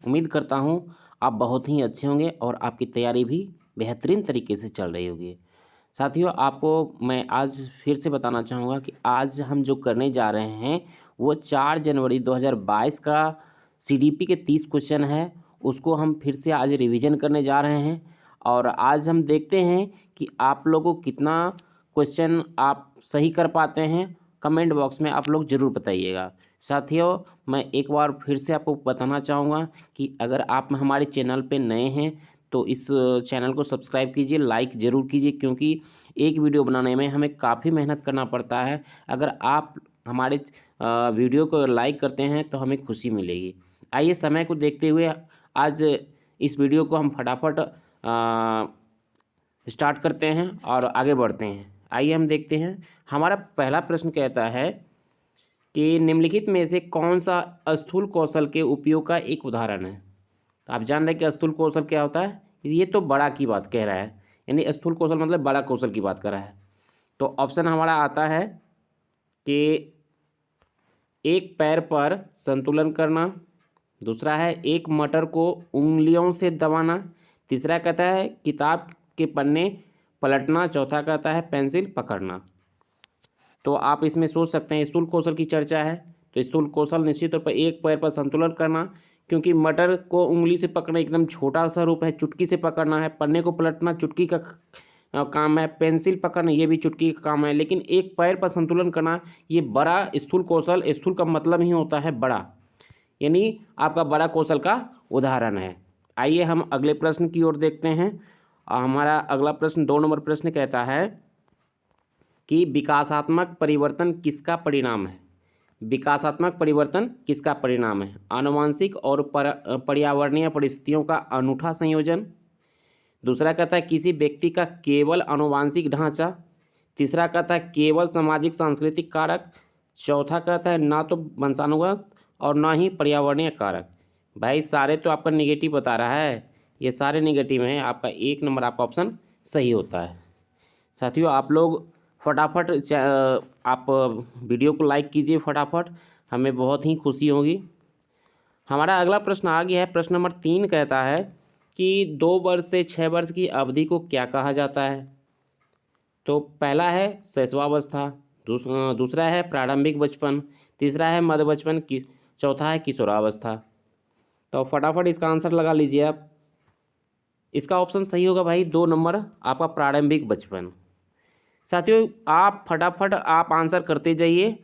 उम्मीद करता हूँ आप बहुत ही अच्छे होंगे और आपकी तैयारी भी बेहतरीन तरीके से चल रही होगी। साथियों, आपको मैं आज फिर से बताना चाहूँगा कि आज हम जो करने जा रहे हैं वो 4 जनवरी 2022 का सीडीपी के 30 क्वेश्चन है, उसको हम फिर से आज रिवीजन करने जा रहे हैं। और आज हम देखते हैं कि आप लोगों को कितना क्वेश्चन आप सही कर पाते हैं। कमेंट बॉक्स में आप लोग ज़रूर बताइएगा। साथियों, मैं एक बार फिर से आपको बताना चाहूँगा कि अगर आप हमारे चैनल पे नए हैं तो इस चैनल को सब्सक्राइब कीजिए, लाइक ज़रूर कीजिए, क्योंकि एक वीडियो बनाने में हमें काफ़ी मेहनत करना पड़ता है। अगर आप हमारे वीडियो को लाइक करते हैं तो हमें खुशी मिलेगी। आइए, समय को देखते हुए आज इस वीडियो को हम फटाफट स्टार्ट करते हैं और आगे बढ़ते हैं। आइए हम देखते हैं। हमारा पहला प्रश्न कहता है कि निम्नलिखित में से कौन सा स्थूल कौशल के उपयोग का एक उदाहरण है। तो आप जान रहे हैं कि स्थूल कौशल क्या होता है। ये तो बड़ा की बात कह रहा है, यानी स्थूल कौशल मतलब बड़ा कौशल की बात कर रहा है। तो ऑप्शन हमारा आता है कि एक पैर पर संतुलन करना, दूसरा है एक मटर को उंगलियों से दबाना, तीसरा कहता है किताब के पन्ने पलटना, चौथा कहता है पेंसिल पकड़ना। तो आप इसमें सोच सकते हैं स्थूल कौशल की चर्चा है तो स्थूल कौशल निश्चित तौर पर एक पैर पर संतुलन करना, क्योंकि मटर को उंगली से पकड़ना एकदम छोटा सा रूप है, चुटकी से पकड़ना है, पन्ने को पलटना चुटकी का काम है, पेंसिल पकड़ना ये भी चुटकी का काम है, लेकिन एक पैर पर संतुलन करना ये बड़ा स्थूल कौशल, स्थूल का मतलब ही होता है बड़ा, यानी आपका बड़ा कौशल का उदाहरण है। आइए हम अगले प्रश्न की ओर देखते हैं। हमारा अगला प्रश्न 2 नंबर प्रश्न कहता है कि विकासात्मक परिवर्तन किसका परिणाम है। विकासात्मक परिवर्तन किसका परिणाम है। आनुवंशिक और पर्यावरणीय परिस्थितियों का अनूठा संयोजन, दूसरा कहता है किसी व्यक्ति का केवल आनुवंशिक ढांचा, तीसरा कहता है केवल सामाजिक सांस्कृतिक कारक, चौथा कहता है ना तो वंशानुगत और ना ही पर्यावरणीय कारक। भाई सारे तो आपका निगेटिव बता रहा है, ये सारे निगेटिव हैं। आपका 1 नंबर आपका ऑप्शन सही होता है। साथियों, आप लोग फटाफट आप वीडियो को लाइक कीजिए फटाफट, हमें बहुत ही खुशी होगी। हमारा अगला प्रश्न आ गया है। प्रश्न नंबर 3 कहता है कि 2 वर्ष से 6 वर्ष की अवधि को क्या कहा जाता है। तो पहला है शैशवावस्था, दूसरा है प्रारंभिक बचपन, तीसरा है मध्य बचपन, चौथा है किशोरावस्था। तो फटाफट इसका आंसर लगा लीजिए आप। इसका ऑप्शन सही होगा भाई 2 नंबर आपका प्रारंभिक बचपन। साथियों, आप फटाफट आप आंसर करते जाइए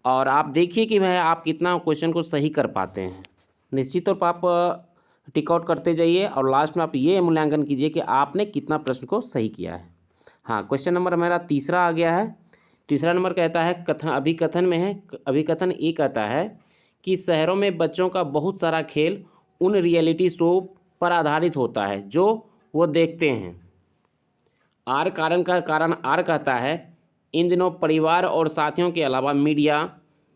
और आप देखिए कि भाई आप कितना क्वेश्चन को सही कर पाते हैं। निश्चित तौर पर आप टिक आउट करते जाइए और लास्ट में आप ये मूल्यांकन कीजिए कि आपने कितना प्रश्न को सही किया है। हाँ, क्वेश्चन नंबर मेरा तीसरा आ गया है। तीसरा नंबर कहता है कथन, अभिकथन में है। अभिकथन ये कहता है कि शहरों में बच्चों का बहुत सारा खेल उन रियलिटी शो पर आधारित होता है जो वो देखते हैं। आर कारण का कारण आर कहता है इन दिनों परिवार और साथियों के अलावा मीडिया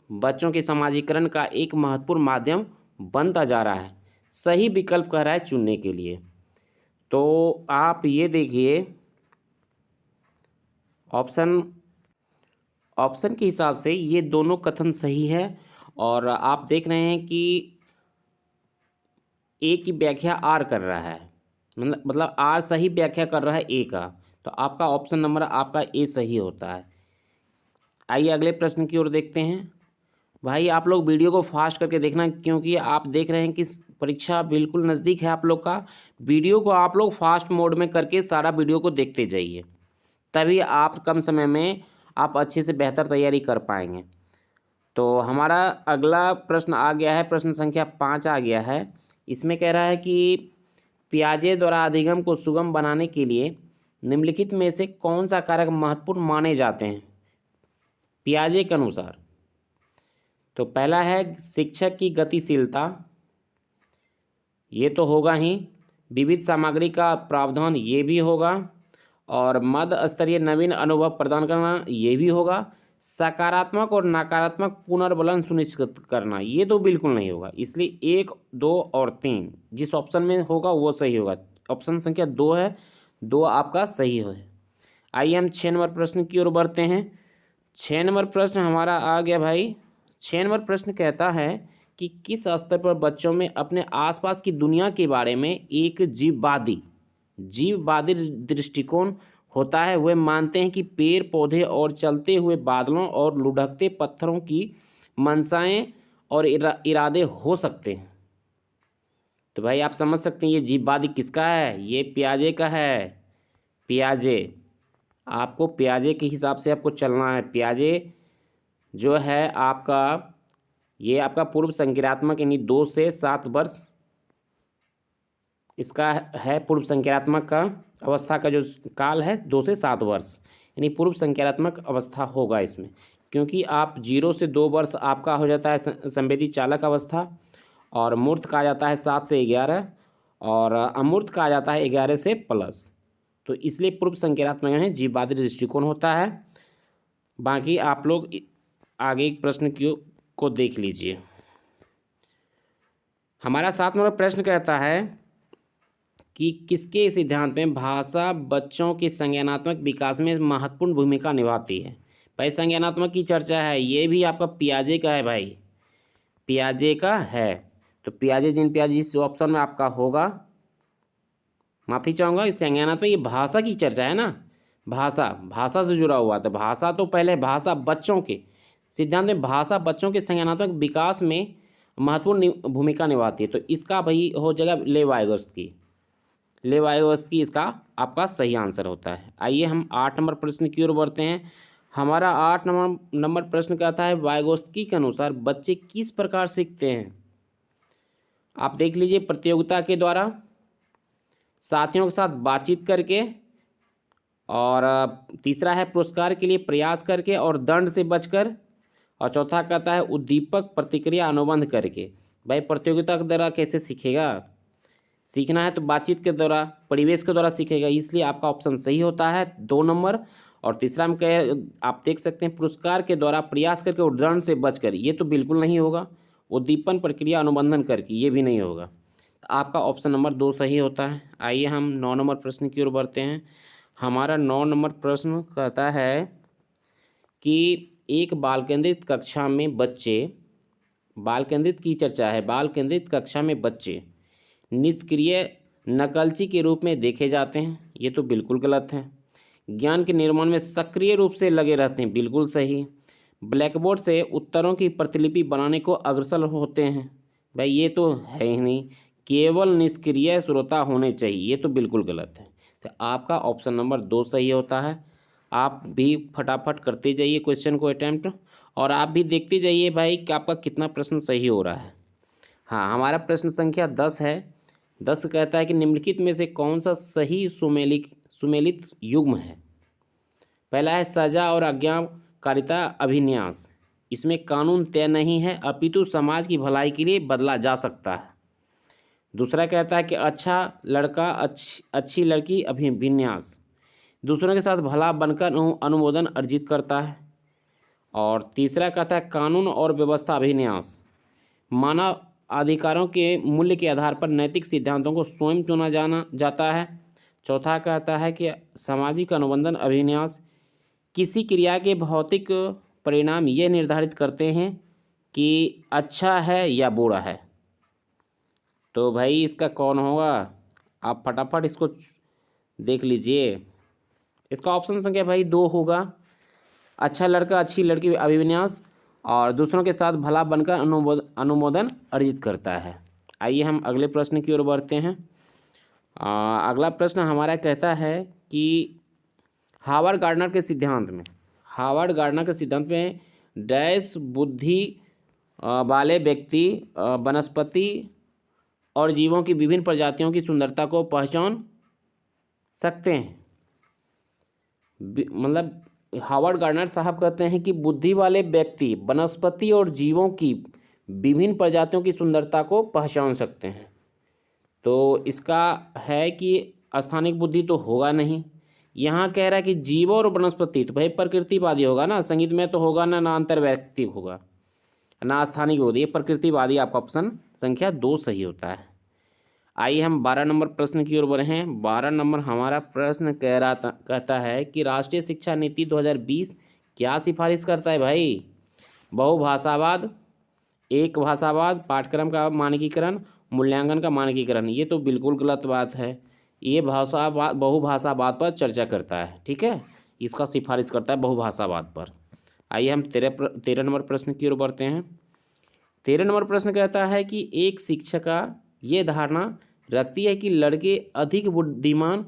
बच्चों के समाजीकरण का एक महत्वपूर्ण माध्यम बनता जा रहा है। सही विकल्प कह रहा है चुनने के लिए। तो आप ये देखिए ऑप्शन के हिसाब से ये दोनों कथन सही है और आप देख रहे हैं कि ए की व्याख्या आर कर रहा है, मतलब आर सही व्याख्या कर रहा है ए का, तो आपका ऑप्शन नंबर आपका ए सही होता है। आइए अगले प्रश्न की ओर देखते हैं। भाई आप लोग वीडियो को फास्ट करके देखना, क्योंकि आप देख रहे हैं कि परीक्षा बिल्कुल नज़दीक है आप लोग का। वीडियो को आप लोग फास्ट मोड में करके सारा वीडियो को देखते जाइए, तभी आप कम समय में आप अच्छे से बेहतर तैयारी कर पाएंगे। तो हमारा अगला प्रश्न आ गया है, प्रश्न संख्या 5 आ गया है। इसमें कह रहा है कि पियाजे द्वारा अधिगम को सुगम बनाने के लिए निम्नलिखित में से कौन सा कारक महत्वपूर्ण माने जाते हैं पियाजे के अनुसार। तो पहला है शिक्षक की गतिशीलता, ये तो होगा ही। विविध सामग्री का प्रावधान, ये भी होगा। और मध्य स्तरीय नवीन अनुभव प्रदान करना, ये भी होगा। सकारात्मक और नकारात्मक पुनर्बलन सुनिश्चित करना, ये तो बिल्कुल नहीं होगा। इसलिए 1, 2 और 3 जिस ऑप्शन में होगा वो सही होगा। ऑप्शन संख्या 2 है, 2 आपका सही है। आइए हम 6 नंबर प्रश्न की ओर बढ़ते हैं। 6 नंबर प्रश्न हमारा आ गया भाई। 6 नंबर प्रश्न कहता है कि किस स्तर पर बच्चों में अपने आसपास की दुनिया के बारे में एक जीववादी दृष्टिकोण होता है। वे मानते हैं कि पेड़ पौधे और चलते हुए बादलों और लुढ़कते पत्थरों की मंशाएं और इरादे हो सकते हैं। तो भाई आप समझ सकते हैं ये जीववादी किसका है, ये पियाजे का है। पियाजे, आपको पियाजे के हिसाब से आपको चलना है। पियाजे जो है आपका, ये आपका पूर्व संक्रियात्मक यानी 2 से 7 वर्ष इसका है। पूर्व संक्रियात्मक का अवस्था का जो काल है 2 से 7 वर्ष, यानी पूर्व संक्रियात्मक अवस्था होगा इसमें। क्योंकि आप 0 से 2 वर्ष आपका हो जाता है संवेदी चालक अवस्था, और मूर्त कहा जाता है 7 से 11, और अमूर्त कहा जाता है 11 से प्लस। तो इसलिए पूर्व संक्रियात्मक है, जीववादी दृष्टिकोण होता है। बाकी आप लोग आगे एक प्रश्न को देख लीजिए। हमारा 7 नंबर प्रश्न कहता है कि किसके सिद्धांत में भाषा बच्चों के संज्ञानात्मक विकास में महत्वपूर्ण भूमिका निभाती है। भाई संज्ञानात्मक की चर्चा है, ये भी आपका पियाजे का है भाई, पियाजे का है। तो पियाजे जिस ऑप्शन में आपका होगा, माफ़ी चाहूँगा, इस संज्ञानात्मक ये भाषा की चर्चा है ना, भाषा से जुड़ा हुआ। तो भाषा तो पहले भाषा बच्चों के सिद्धांत में भाषा बच्चों के संज्ञानात्मक विकास में महत्वपूर्ण भूमिका निभाती है। तो इसका भाई हो जाएगा लेवाइगोस्की इसका आपका सही आंसर होता है। आइए हम 8 नंबर प्रश्न की ओर बढ़ते हैं। हमारा 8 नंबर प्रश्न कहता है वाइगोस्की के अनुसार बच्चे किस प्रकार सीखते हैं। आप देख लीजिए, प्रतियोगिता के द्वारा, साथियों के साथ बातचीत करके, और तीसरा है पुरस्कार के लिए प्रयास करके और दंड से बचकर, और चौथा कहता है उद्दीपक प्रतिक्रिया अनुबंध करके। भाई प्रतियोगिता के द्वारा कैसे सीखेगा, सीखना है तो बातचीत के द्वारा, परिवेश के द्वारा सीखेगा। इसलिए आपका ऑप्शन सही होता है 2 नंबर। और तीसरा हम आप देख सकते हैं पुरस्कार के द्वारा प्रयास करके और दंड से बचकर, ये तो बिल्कुल नहीं होगा। उद्दीपन प्रक्रिया अनुबंधन करके, ये भी नहीं होगा। आपका ऑप्शन नंबर 2 सही होता है। आइए हम 9 नंबर प्रश्न की ओर बढ़ते हैं। हमारा 9 नंबर प्रश्न कहता है कि एक बाल केंद्रित कक्षा में बच्चे, बाल केंद्रित की चर्चा है, बाल केंद्रित कक्षा में बच्चे निष्क्रिय नकलची के रूप में देखे जाते हैं। ये तो बिल्कुल गलत है। ज्ञान के निर्माण में सक्रिय रूप से लगे रहते हैं, बिल्कुल सही। ब्लैकबोर्ड से उत्तरों की प्रतिलिपि बनाने को अग्रसर होते हैं, भाई ये तो है ही नहीं। केवल निष्क्रिय श्रोता होने चाहिए, ये तो बिल्कुल गलत है। तो आपका ऑप्शन नंबर 2 सही होता है। आप भी फटाफट करते जाइए क्वेश्चन को अटैम्प्ट, और आप भी देखते जाइए भाई कि आपका कितना प्रश्न सही हो रहा है। हाँ, हमारा प्रश्न संख्या 10 है। 10 कहता है कि निम्नलिखित में से कौन सा सही सुमेलित युग्म है। पहला है सजा और आज्ञाकारिता अभिन्यास, इसमें कानून तय नहीं है अपितु समाज की भलाई के लिए बदला जा सकता है। दूसरा कहता है कि अच्छा लड़का अच्छी लड़की अभिविन्यास, दूसरों के साथ भला बनकर अनुमोदन अर्जित करता है। और तीसरा कहता है कानून और व्यवस्था अभिन्यास, मानव अधिकारों के मूल्य के आधार पर नैतिक सिद्धांतों को स्वयं चुना जाता है। चौथा कहता है कि सामाजिक अनुबंधन अभिन्यास, किसी क्रिया के भौतिक परिणाम ये निर्धारित करते हैं कि अच्छा है या बुरा है। तो भाई इसका कौन होगा, आप फटाफट इसको देख लीजिए। इसका ऑप्शन संख्या भाई 2 होगा, अच्छा लड़का अच्छी लड़की अभिविन्यास, और दूसरों के साथ भला बनकर अनुमोदन अर्जित करता है। आइए हम अगले प्रश्न की ओर बढ़ते हैं। अगला प्रश्न हमारा कहता है कि हावर्ड गार्डनर के सिद्धांत में डैश बुद्धि वाले व्यक्ति वनस्पति और जीवों की विभिन्न प्रजातियों की सुंदरता को पहचान सकते हैं। मतलब हावर्ड गार्डनर साहब कहते हैं कि बुद्धि वाले व्यक्ति वनस्पति और जीवों की विभिन्न प्रजातियों की सुंदरता को पहचान सकते हैं। तो इसका है कि स्थानिक बुद्धि तो होगा नहीं। यहाँ कह रहा है कि जीव और वनस्पति, तो भाई प्रकृतिवादी होगा ना, संगीत में तो होगा ना अंतर्वैयक्तिक होगा ना स्थानिक बुद्धि, ये प्रकृतिवादी। आपका ऑप्शन संख्या 2 सही होता है। आइए हम 12 नंबर प्रश्न की ओर बढ़ें। 12 नंबर हमारा प्रश्न कहता है कि राष्ट्रीय शिक्षा नीति 2020 क्या सिफारिश करता है भाई। बहुभाषावाद, एक भाषावाद, पाठ्यक्रम का मानकीकरण, मूल्यांकन का मानकीकरण, ये तो बिल्कुल गलत बात है। ये भाषावाद बहुभाषावाद पर चर्चा करता है, ठीक है, इसका सिफारिश करता है बहुभाषावाद पर। आइए हम 13 नंबर प्रश्न की ओर बढ़ते हैं। 13 नंबर प्रश्न कहता है कि एक शिक्षिका ये धारणा रखती है कि लड़के अधिक बुद्धिमान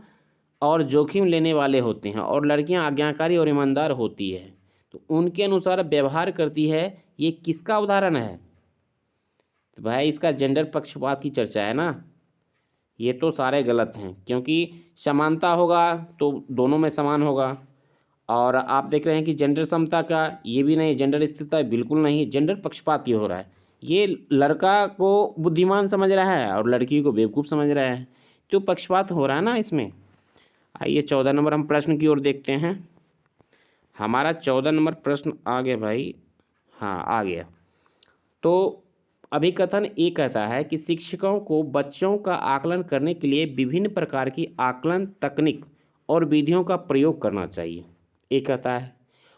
और जोखिम लेने वाले होते हैं और लड़कियां आज्ञाकारी और ईमानदार होती है, तो उनके अनुसार व्यवहार करती है, ये किसका उदाहरण है? तो भाई इसका जेंडर पक्षपात की चर्चा है ना, ये तो सारे गलत हैं, क्योंकि समानता होगा तो दोनों में समान होगा। और आप देख रहे हैं कि जेंडर समता का, ये भी नहीं, जेंडर स्थिरता बिल्कुल नहीं, जेंडर पक्षपात की हो रहा है। ये लड़का को बुद्धिमान समझ रहा है और लड़की को बेवकूफ़ समझ रहा है, तो पक्षपात हो रहा है ना इसमें। आइए 14 नंबर हम प्रश्न की ओर देखते हैं। हमारा 14 नंबर प्रश्न आ गया भाई, हाँ आ गया। तो अभिकथन ये कहता है कि शिक्षकों को बच्चों का आकलन करने के लिए विभिन्न प्रकार की आकलन तकनीक और विधियों का प्रयोग करना चाहिए, ये कहता है।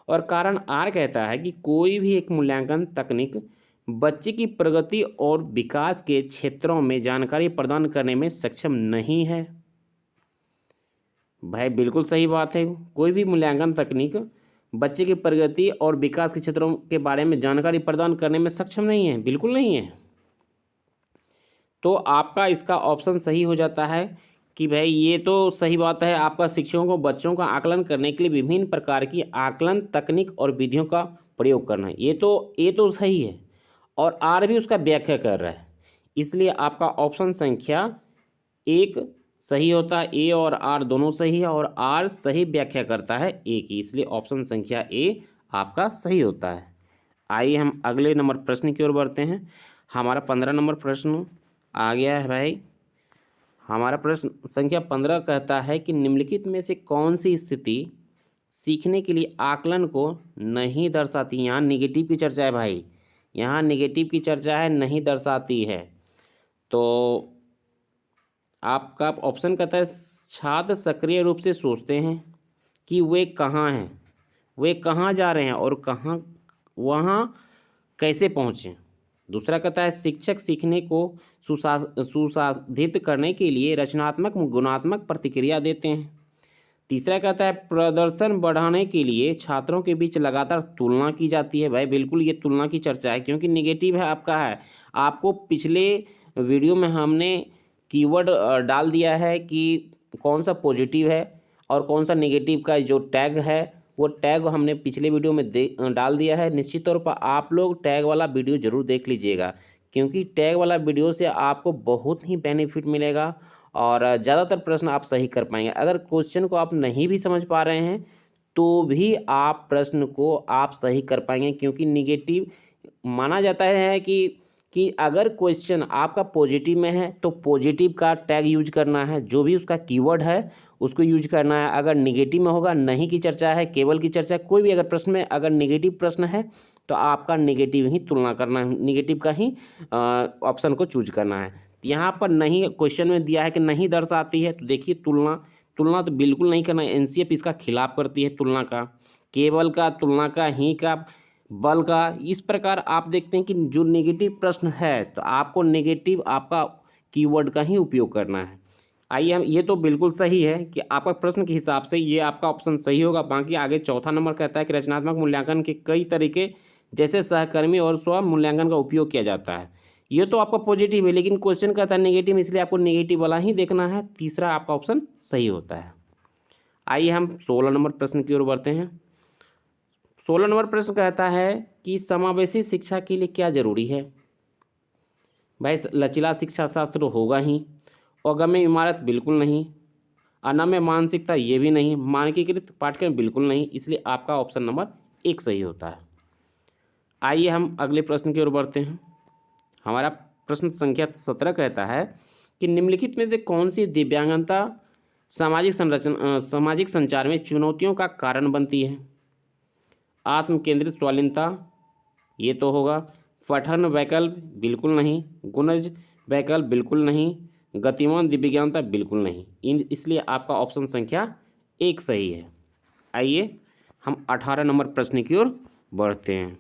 और कारण आर कहता है कि कोई भी एक मूल्यांकन तकनीक बच्चे की प्रगति और विकास के क्षेत्रों में जानकारी प्रदान करने में सक्षम नहीं है। भाई बिल्कुल सही बात है, कोई भी मूल्यांकन तकनीक बच्चे की प्रगति और विकास के क्षेत्रों के बारे में जानकारी प्रदान करने में सक्षम नहीं है, बिल्कुल नहीं है। तो आपका इसका ऑप्शन सही हो जाता है कि भाई ये तो सही बात है, आपका शिक्षकों को बच्चों का आकलन करने के लिए विभिन्न प्रकार की आकलन तकनीक और विधियों का प्रयोग करना है, ये तो सही है। और आर भी उसका व्याख्या कर रहा है, इसलिए आपका ऑप्शन संख्या 1 सही होता है। ए और आर दोनों सही है और आर सही व्याख्या करता है ए की, इसलिए ऑप्शन संख्या ए आपका सही होता है। आइए हम अगले नंबर प्रश्न की ओर बढ़ते हैं। हमारा 15 नंबर प्रश्न आ गया है भाई। हमारा प्रश्न संख्या 15 कहता है कि निम्नलिखित में से कौन सी स्थिति सीखने के लिए आकलन को नहीं दर्शाती। यहाँ निगेटिव की चर्चा है भाई, यहाँ निगेटिव की चर्चा है, नहीं दर्शाती है। तो आपका ऑप्शन कहता है छात्र सक्रिय रूप से सोचते हैं कि वे कहाँ हैं, वे कहाँ जा रहे हैं और कहाँ वहाँ कैसे पहुँचें। दूसरा कहता है शिक्षक सीखने को सुसाधित करने के लिए रचनात्मक गुणात्मक प्रतिक्रिया देते हैं। तीसरा कहता है प्रदर्शन बढ़ाने के लिए छात्रों के बीच लगातार तुलना की जाती है। भाई बिल्कुल ये तुलना की चर्चा है, क्योंकि निगेटिव है आपका है। आपको पिछले वीडियो में हमने कीवर्ड डाल दिया है कि कौन सा पॉजिटिव है और कौन सा नेगेटिव का जो टैग है वो टैग हमने पिछले वीडियो में डाल दिया है। निश्चित तौर पर आप लोग टैग वाला वीडियो ज़रूर देख लीजिएगा, क्योंकि टैग वाला वीडियो से आपको बहुत ही बेनिफिट मिलेगा और ज़्यादातर प्रश्न आप सही कर पाएंगे। अगर क्वेश्चन को आप नहीं भी समझ पा रहे हैं तो भी आप प्रश्न को आप सही कर पाएंगे, क्योंकि निगेटिव माना जाता है कि अगर क्वेश्चन आपका पॉजिटिव में है तो पॉजिटिव का टैग यूज करना है, जो भी उसका कीवर्ड है उसको यूज करना है। अगर निगेटिव में होगा, नहीं की चर्चा है, केवल की चर्चा, कोई भी अगर प्रश्न में अगर निगेटिव प्रश्न है तो आपका निगेटिव ही तुलना करना है, निगेटिव का ही ऑप्शन को चूज करना है। यहाँ पर नहीं क्वेश्चन में दिया है कि नहीं दर्शाती है, तो देखिए तुलना तो बिल्कुल नहीं करना है। एनसीएफ इसका खिलाफ करती है तुलना का, केवल का, तुलना का, ही का, बल का। इस प्रकार आप देखते हैं कि जो नेगेटिव प्रश्न है तो आपको नेगेटिव आपका कीवर्ड का ही उपयोग करना है। आइए हम, ये तो बिल्कुल सही है कि आपका प्रश्न के हिसाब से ये आपका ऑप्शन सही होगा। बाकी आगे चौथा नंबर कहता है कि रचनात्मक मूल्यांकन के कई तरीके जैसे सहकर्मी और स्व मूल्यांकन का उपयोग किया जाता है। ये तो आपका पॉजिटिव है, लेकिन क्वेश्चन कहता है नेगेटिव, इसलिए आपको नेगेटिव वाला ही देखना है। तीसरा आपका ऑप्शन सही होता है। आइए हम 16 नंबर प्रश्न की ओर बढ़ते हैं। 16 नंबर प्रश्न कहता है कि समावेशी शिक्षा के लिए क्या जरूरी है। भाई लचीला शिक्षा शास्त्र होगा ही, अगम्य इमारत बिल्कुल नहीं, अनम्य मानसिकता ये भी नहीं, मानकीकृत पाठ्यक्रम बिल्कुल नहीं, इसलिए आपका ऑप्शन नंबर 1 सही होता है। आइए हम अगले प्रश्न की ओर बढ़ते हैं। हमारा प्रश्न संख्या 17 कहता है कि निम्नलिखित में से कौन सी दिव्यांगता सामाजिक संचार में चुनौतियों का कारण बनती है। आत्म केंद्रित स्वाधीनता ये तो होगा, पठन वैकल्प बिल्कुल नहीं, गुणज वैकल्प बिल्कुल नहीं, गतिमान दिव्यांगता बिल्कुल नहीं, इसलिए आपका ऑप्शन संख्या 1 सही है। आइए हम 18 नंबर प्रश्न की ओर बढ़ते हैं।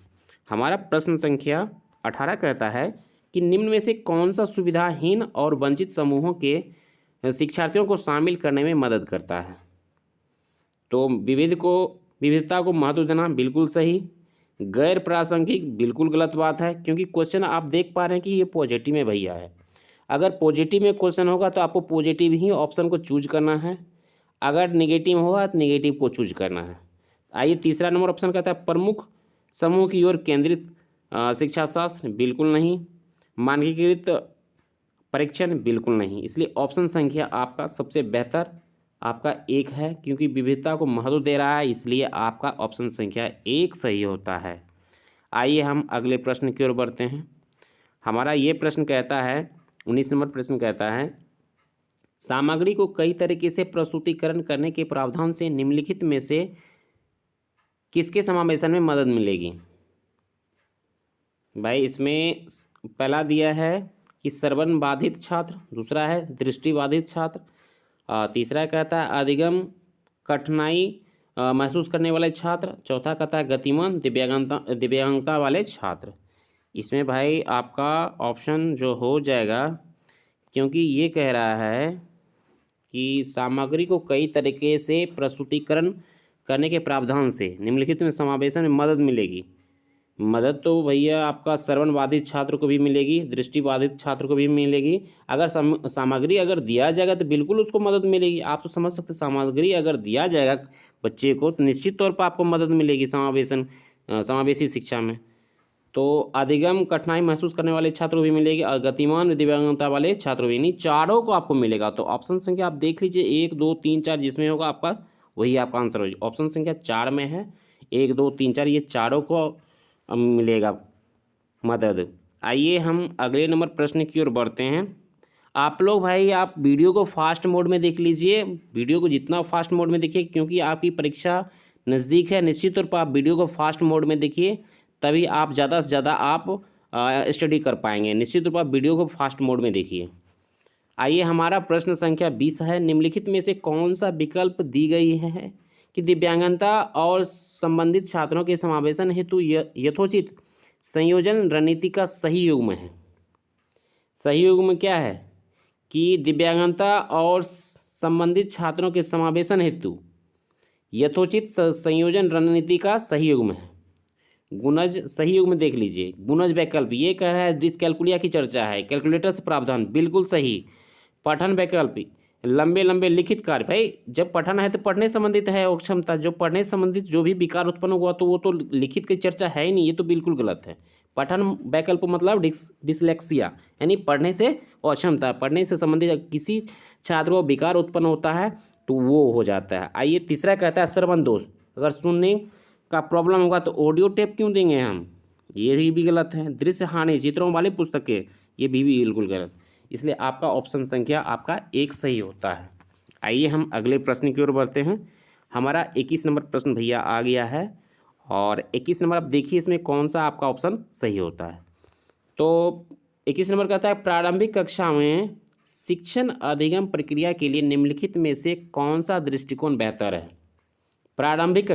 हमारा प्रश्न संख्या 18 कहता है कि निम्न में से कौन सा सुविधाहीन और वंचित समूहों के शिक्षार्थियों को शामिल करने में मदद करता है। तो विविधता को महत्व देना बिल्कुल सही। गैर प्रासंगिक बिल्कुल गलत बात है, क्योंकि क्वेश्चन आप देख पा रहे हैं कि ये पॉजिटिव में भैया है। अगर पॉजिटिव में क्वेश्चन होगा तो आपको पॉजिटिव ही ऑप्शन को चूज करना है, अगर निगेटिव होगा तो निगेटिव को चूज करना है। आइए तीसरा नंबर ऑप्शन कहता है प्रमुख समूह की ओर केंद्रित शिक्षा शास्त्र, बिल्कुल नहीं। मानकीकृत परीक्षण, बिल्कुल नहीं। इसलिए ऑप्शन संख्या आपका सबसे बेहतर आपका 1 है, क्योंकि विविधता को महत्व दे रहा है, इसलिए आपका ऑप्शन संख्या 1 सही होता है। आइए हम अगले प्रश्न की ओर बढ़ते हैं। हमारा ये प्रश्न कहता है 19 नंबर प्रश्न कहता है सामग्री को कई तरीके से प्रस्तुतिकरण करने के प्रावधान से निम्नलिखित में से किसके समावेशन में मदद मिलेगी। भाई इसमें पहला दिया है कि श्रवण बाधित छात्र, दूसरा है दृष्टिबाधित छात्र, तीसरा कहता है अधिगम कठिनाई महसूस करने वाले छात्र, चौथा कहता है गतिमान दिव्यांगता वाले छात्र। इसमें भाई आपका ऑप्शन जो हो जाएगा, क्योंकि ये कह रहा है कि सामग्री को कई तरीके से प्रस्तुतिकरण करने के प्रावधान से निम्नलिखित में समावेशन में मदद मिलेगी। मदद तो भैया आपका श्रवण बाधित छात्र को भी मिलेगी, दृष्टिबाधित छात्र को भी मिलेगी। अगर सामग्री अगर दिया जाएगा तो बिल्कुल उसको मदद मिलेगी। आप तो समझ सकते, सामग्री अगर दिया जाएगा बच्चे को तो निश्चित तौर पर आपको मदद मिलेगी समावेशी शिक्षा में। तो अधिगम कठिनाई महसूस करने वाले छात्रों को भी मिलेगी और गतिमान दिव्यांगता वाले छात्रों भी, नहीं चारों को आपको मिलेगा। तो ऑप्शन संख्या आप देख लीजिए 1 2 3 4 जिसमें होगा आपका वही आपका आंसर हो जाएगा। ऑप्शन संख्या 4 में है 1 2 3 4, ये चारों को मिलेगा मदद। आइए हम अगले नंबर प्रश्न की ओर बढ़ते हैं। आप लोग भाई आप वीडियो को फास्ट मोड में देख लीजिए, वीडियो को जितना फास्ट मोड में देखिए, क्योंकि आपकी परीक्षा नज़दीक है। निश्चित तौर पर आप वीडियो को फास्ट मोड में देखिए, तभी आप ज़्यादा से ज़्यादा आप स्टडी कर पाएंगे। निश्चित रूप से वीडियो को फास्ट मोड में देखिए। आइए हमारा प्रश्न संख्या 20 है, निम्नलिखित में से कौन सा विकल्प दी गई है कि दिव्यांगता और संबंधित छात्रों के समावेशन हेतु यथोचित संयोजन रणनीति का सही युग्म है। सही युग्म क्या है कि दिव्यांगता और संबंधित छात्रों के समावेशन हेतु यथोचित संयोजन रणनीति का सही युग्म है। गुणज सही युग्म देख लीजिए, गुणज वैकल्प ये कह रहा है डिसकैलकुलिया की चर्चा है, कैलकुलेटर से प्रावधान बिल्कुल सही। पठन वैकल्प लंबे लंबे लिखित कार्य, भाई जब पठन है तो पढ़ने संबंधित है वो क्षमता, जो पढ़ने संबंधित जो भी विकार उत्पन्न हुआ तो वो तो लिखित की चर्चा है ही नहीं, ये तो बिल्कुल गलत है। पठन वैकल्प मतलब डिसलेक्सिया यानी पढ़ने से अक्षमता, पढ़ने से संबंधित किसी छात्र को विकार उत्पन्न होता है तो वो हो जाता है। आइए तीसरा कहता है श्रवण दोष, अगर सुनने का प्रॉब्लम होगा तो ऑडियो टेप क्यों देंगे हम, ये भी गलत है। दृश्य हानि चित्रों वाली पुस्तकें, ये भी बिल्कुल गलत, इसलिए आपका ऑप्शन संख्या आपका 1 सही होता है। आइए हम अगले प्रश्न की ओर बढ़ते हैं। हमारा 21 नंबर प्रश्न भैया आ गया है और 21 नंबर आप देखिए इसमें कौन सा आपका ऑप्शन सही होता है। तो 21 नंबर कहता है प्रारंभिक कक्षा में शिक्षण अधिगम प्रक्रिया के लिए निम्नलिखित में से कौन सा दृष्टिकोण बेहतर है। प्रारंभिक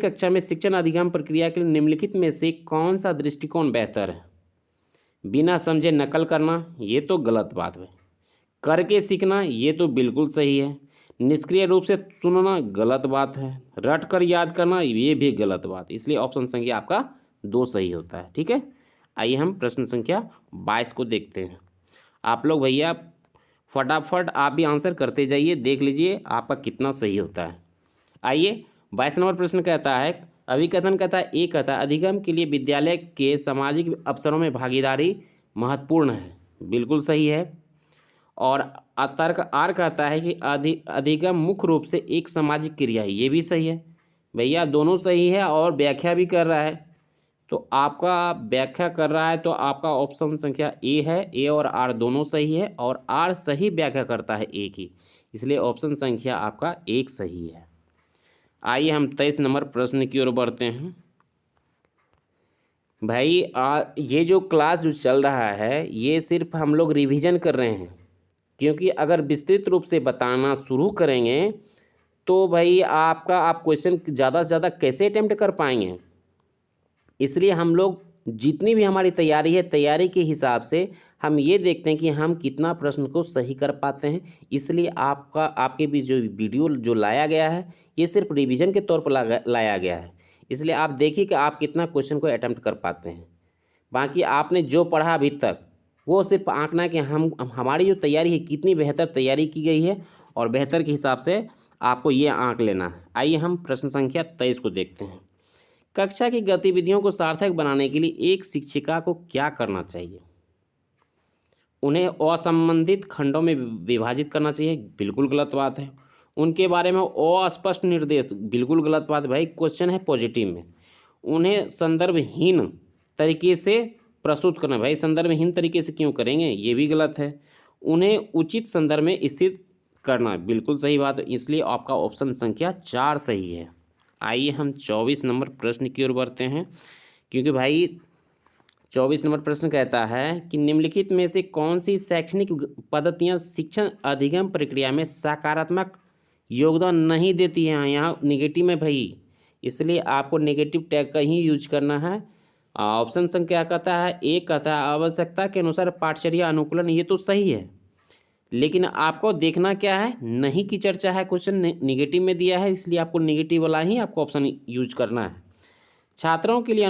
कक्षा में शिक्षण अधिगम प्रक्रिया के लिए निम्नलिखित में से कौन सा दृष्टिकोण बेहतर है। बिना समझे नकल करना, ये तो गलत बात है। करके सीखना, ये तो बिल्कुल सही है। निष्क्रिय रूप से सुनना, गलत बात है। रट कर याद करना, ये भी गलत बात है। इसलिए ऑप्शन संख्या आपका 2 सही होता है। ठीक है, आइए हम प्रश्न संख्या 22 को देखते हैं। आप लोग भैया फटाफट आप भी आंसर करते जाइए, देख लीजिए आपका कितना सही होता है। आइए 22 नंबर प्रश्न कहता है, अभिकथन कहता है एक कहता है अधिगम के लिए विद्यालय के सामाजिक अवसरों में भागीदारी महत्वपूर्ण है, बिल्कुल सही है। और तर्क आर कहता है कि अधिगम मुख्य रूप से एक सामाजिक क्रिया है, ये भी सही है। भैया दोनों सही है और व्याख्या भी कर रहा है, तो आपका व्याख्या कर रहा है तो आपका ऑप्शन संख्या ए है। ए और आर दोनों सही है और आर सही व्याख्या करता है ए की, इसलिए ऑप्शन संख्या आपका 1 सही है। आइए हम 23 नंबर प्रश्न की ओर बढ़ते हैं। भाई ये जो क्लास जो चल रहा है ये सिर्फ हम लोग रिवीजन कर रहे हैं, क्योंकि अगर विस्तृत रूप से बताना शुरू करेंगे तो भाई आप क्वेश्चन ज़्यादा से ज़्यादा कैसे अटेम्प्ट कर पाएंगे। इसलिए हम लोग जितनी भी हमारी तैयारी है, तैयारी के हिसाब से हम ये देखते हैं कि हम कितना प्रश्न को सही कर पाते हैं। इसलिए आपके बीच जो वीडियो जो लाया गया है, ये सिर्फ रिवीजन के तौर पर लाया गया है। इसलिए आप देखिए कि आप कितना क्वेश्चन को अटेम्प्ट कर पाते हैं। बाकी आपने जो पढ़ा अभी तक वो सिर्फ आंकना है कि हमारी जो तैयारी है कितनी बेहतर तैयारी की गई है, और बेहतर के हिसाब से आपको ये आंक लेना है। आइए हम प्रश्न संख्या 23 को देखते हैं। कक्षा की गतिविधियों को सार्थक बनाने के लिए एक शिक्षिका को क्या करना चाहिए? उन्हें असंबंधित खंडों में विभाजित करना चाहिए, बिल्कुल गलत बात है। उनके बारे में अस्पष्ट निर्देश, बिल्कुल गलत बात है भाई, क्वेश्चन है पॉजिटिव में। उन्हें संदर्भहीन तरीके से प्रस्तुत करना, भाई संदर्भहीन तरीके से क्यों करेंगे, ये भी गलत है। उन्हें उचित संदर्भ में स्थित करना, बिल्कुल सही बात है। इसलिए आपका ऑप्शन संख्या 4 सही है। आइए हम 24 नंबर प्रश्न की ओर बढ़ते हैं, क्योंकि भाई 24 नंबर प्रश्न कहता है कि निम्नलिखित में से कौन सी शैक्षणिक पद्धतियां शिक्षण अधिगम प्रक्रिया में सकारात्मक योगदान नहीं देती हैं? यहाँ नेगेटिव में भाई, इसलिए आपको नेगेटिव टैग का ही यूज करना है। ऑप्शन संख्या कहता है, एक कहता है आवश्यकता के अनुसार पाठचर्या अनुकूलन, ये तो सही है, लेकिन आपको देखना क्या है, नहीं की चर्चा है, क्वेश्चन निगेटिव में दिया है, इसलिए आपको निगेटिव वाला ही आपको ऑप्शन यूज करना है। छात्रों के लिए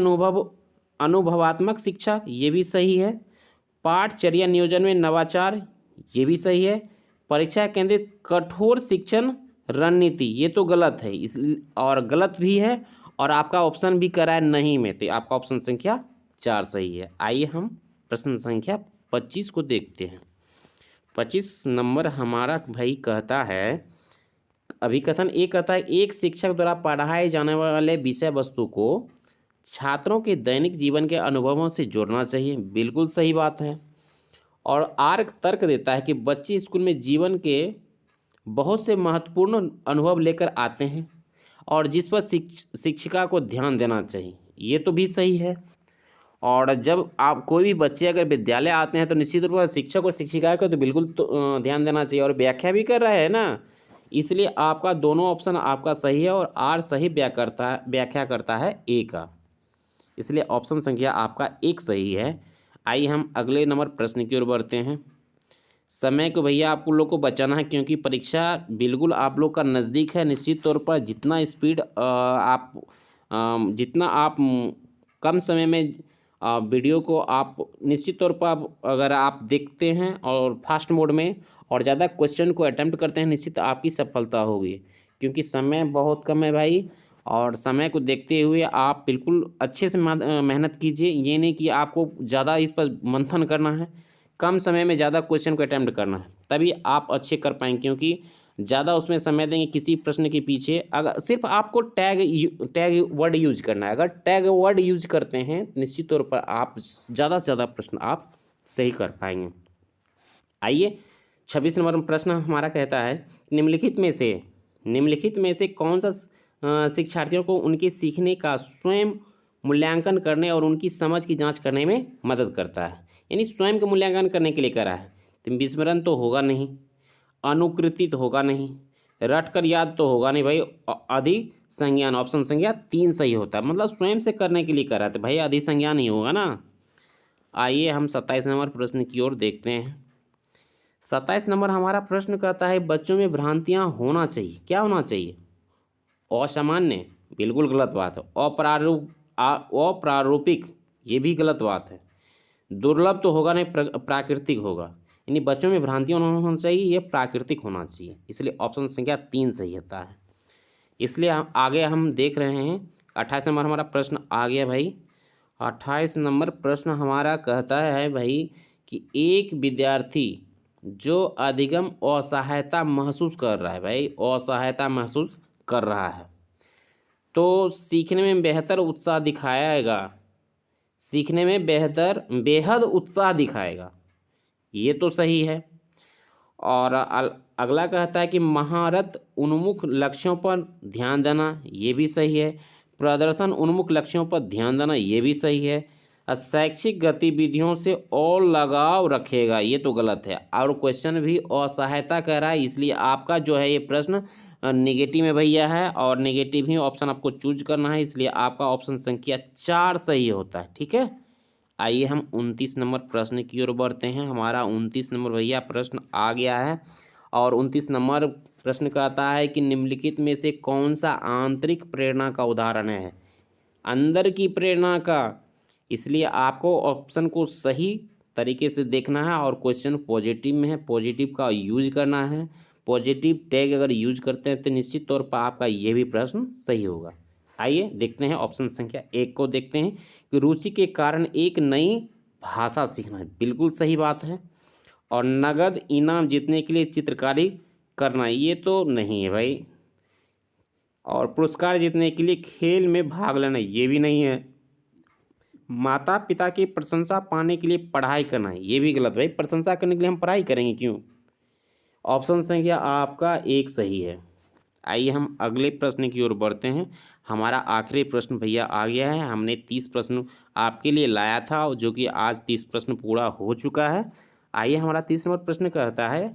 अनुभवात्मक शिक्षा, ये भी सही है। पाठचर्या नियोजन में नवाचार, ये भी सही है। परीक्षा केंद्रित कठोर शिक्षण रणनीति, ये तो गलत है, इसलिए और गलत भी है, और आपका ऑप्शन भी करा है नहीं में, तो आपका ऑप्शन संख्या 4 सही है। आइए हम प्रश्न संख्या 25 को देखते हैं। 25 नंबर हमारा भाई कहता है, अभिकथन एक कहता है, एक शिक्षक द्वारा पढ़ाए जाने वाले विषय वस्तु को छात्रों के दैनिक जीवन के अनुभवों से जोड़ना चाहिए, बिल्कुल सही बात है। और आर्क तर्क देता है कि बच्चे स्कूल में जीवन के बहुत से महत्वपूर्ण अनुभव लेकर आते हैं और जिस पर शिक्षिका को ध्यान देना चाहिए, ये तो भी सही है। और जब आप कोई भी बच्चे अगर विद्यालय आते हैं तो निश्चित रूप से शिक्षक और शिक्षिका को तो बिल्कुल तो ध्यान देना चाहिए, और व्याख्या भी कर रहा है ना, इसलिए आपका दोनों ऑप्शन आपका सही है, और आर सही व्याख्या करता है ए का, इसलिए ऑप्शन संख्या आपका 1 सही है। आइए हम अगले नंबर प्रश्न की ओर बढ़ते हैं। समय को भैया आप लोग को बचाना है, क्योंकि परीक्षा बिल्कुल आप लोग का नज़दीक है। निश्चित तौर पर जितना स्पीड जितना आप कम समय में वीडियो को आप निश्चित तौर पर अगर आप देखते हैं और फास्ट मोड में और ज़्यादा क्वेश्चन को अटेम्प्ट करते हैं, निश्चित आपकी सफलता होगी, क्योंकि समय बहुत कम है भाई। और समय को देखते हुए आप बिल्कुल अच्छे से मेहनत कीजिए, ये नहीं कि आपको ज़्यादा इस पर मंथन करना है, कम समय में ज़्यादा क्वेश्चन को अटेम्प्ट करना है, तभी आप अच्छे कर पाएंगे। क्योंकि ज़्यादा उसमें समय देंगे किसी प्रश्न के पीछे, अगर सिर्फ आपको टैग वर्ड यूज करना है, अगर टैग वर्ड यूज करते हैं निश्चित तौर पर आप ज़्यादा से ज़्यादा प्रश्न आप सही कर पाएंगे। आइए 26 नंबर प्रश्न हमारा कहता है, निम्नलिखित में से कौन सा शिक्षार्थियों को उनके सीखने का स्वयं मूल्यांकन करने और उनकी समझ की जांच करने में मदद करता है? यानी स्वयं का मूल्यांकन करने के लिए करा है, तो विस्मरण तो होगा नहीं, अनुकृति तो होगा नहीं, रट कर याद तो होगा नहीं भाई, अधिसंज्ञान, ऑप्शन संख्या 3 सही होता है। मतलब स्वयं से करने के लिए करा है तो भाई अधिसंज्ञान ही होगा ना। आइए हम 27 नंबर प्रश्न की ओर देखते हैं। 27 नंबर हमारा प्रश्न कहता है, बच्चों में भ्रांतियाँ होना चाहिए, क्या होना चाहिए? असामान्य, बिल्कुल गलत बात है। अप्रारूपिक, ये भी गलत बात है। दुर्लभ तो होगा नहीं, प्राकृतिक होगा, यानी बच्चों में भ्रांतियाँ होना चाहिए, ये प्राकृतिक होना चाहिए, इसलिए ऑप्शन संख्या 3 सही होता है। इसलिए आगे हम देख रहे हैं 28 नंबर हमारा प्रश्न आ गया भाई। 28 नंबर प्रश्न हमारा कहता है भाई कि एक विद्यार्थी जो अधिगम असहायता महसूस कर रहा है, भाई असहायता महसूस कर रहा है, तो सीखने में बेहद उत्साह दिखाएगा, ये तो सही है। और अगला कहता है कि महारत उन्मुख लक्ष्यों पर ध्यान देना, ये भी सही है। प्रदर्शन उन्मुख लक्ष्यों पर ध्यान देना, ये भी सही है। शैक्षिक गतिविधियों से और लगाव रखेगा, ये तो गलत है। और क्वेश्चन भी असहायता कह रहा है, इसलिए आपका जो है ये प्रश्न नेगेटिव में भैया है, और नेगेटिव ही ऑप्शन आपको चूज करना है, इसलिए आपका ऑप्शन संख्या 4 सही होता है। ठीक है। आइए हम 29 नंबर प्रश्न की ओर बढ़ते हैं। हमारा 29 नंबर भैया प्रश्न आ गया है और 29 नंबर प्रश्न कहता है कि निम्नलिखित में से कौन सा आंतरिक प्रेरणा का उदाहरण है? अंदर की प्रेरणा का। इसलिए आपको ऑप्शन को सही तरीके से देखना है और क्वेश्चन पॉजिटिव में है, पॉजिटिव का यूज करना है। पॉजिटिव टैग अगर यूज करते हैं तो निश्चित तौर पर आपका ये भी प्रश्न सही होगा। आइए देखते हैं ऑप्शन संख्या 1 को देखते हैं कि रुचि के कारण एक नई भाषा सीखना है, बिल्कुल सही बात है। और नगद इनाम जीतने के लिए चित्रकारी करना, ये तो नहीं है भाई। और पुरस्कार जीतने के लिए खेल में भाग लेना, ये भी नहीं है। माता पिता की प्रशंसा पाने के लिए पढ़ाई करना, ये भी गलत भाई। प्रशंसा करने के लिए हम पढ़ाई करेंगे क्यों? ऑप्शन संख्या आपका 1 सही है। आइए हम अगले प्रश्न की ओर बढ़ते हैं। हमारा आखिरी प्रश्न भैया आ गया है। हमने 30 प्रश्न आपके लिए लाया था जो कि आज 30 प्रश्न पूरा हो चुका है। आइए हमारा 30 नंबर प्रश्न कहता है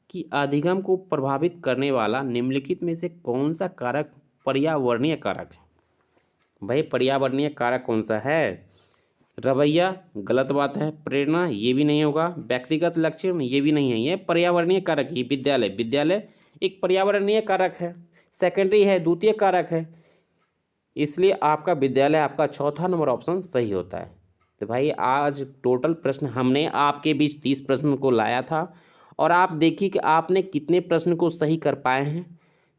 कि अधिगम को प्रभावित करने वाला निम्नलिखित में से कौन सा कारक पर्यावरणीय कारक है? भाई पर्यावरणीय कारक कौन सा है? रवैया, गलत बात है। प्रेरणा, ये भी नहीं होगा। व्यक्तिगत लक्षण, ये भी नहीं है। ये पर्यावरणीय कारक है। विद्यालय, विद्यालय एक पर्यावरणीय कारक है, सेकेंडरी है, द्वितीय कारक है। इसलिए आपका विद्यालय आपका चौथा नंबर ऑप्शन सही होता है। तो भाई आज टोटल प्रश्न हमने आपके बीच 30 प्रश्न को लाया था और आप देखिए कि आपने कितने प्रश्न को सही कर पाए हैं।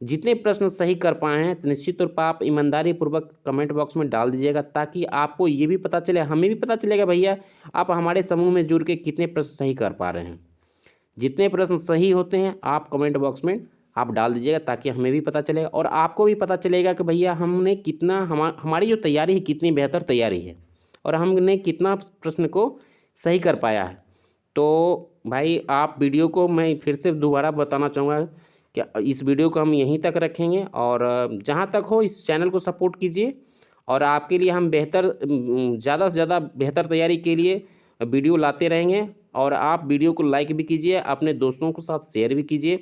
जितने प्रश्न सही कर पाए हैं तो निश्चित तौर पर आप ईमानदारी पूर्वक कमेंट बॉक्स में डाल दीजिएगा, ताकि आपको ये भी पता चले, हमें भी पता चलेगा भैया आप हमारे समूह में जुड़ के कितने प्रश्न सही कर पा रहे हैं। जितने प्रश्न सही होते हैं आप कमेंट बॉक्स में आप डाल दीजिएगा, ताकि हमें भी पता चलेगा और आपको भी पता चलेगा कि भैया हमने कितना हमारी जो तैयारी है कितनी बेहतर तैयारी है और हमने कितना प्रश्न को सही कर पाया है। तो भाई आप वीडियो को मैं फिर से दोबारा बताना चाहूँगा कि इस वीडियो को हम यहीं तक रखेंगे और जहाँ तक हो इस चैनल को सपोर्ट कीजिए और आपके लिए हम बेहतर ज़्यादा से ज़्यादा बेहतर तैयारी के लिए वीडियो लाते रहेंगे। और आप वीडियो को लाइक भी कीजिए, अपने दोस्तों के साथ शेयर भी कीजिए,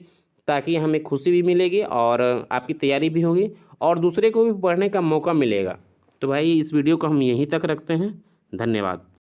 ताकि हमें खुशी भी मिलेगी और आपकी तैयारी भी होगी और दूसरे को भी पढ़ने का मौका मिलेगा। तो भाई इस वीडियो को हम यहीं तक रखते हैं। धन्यवाद।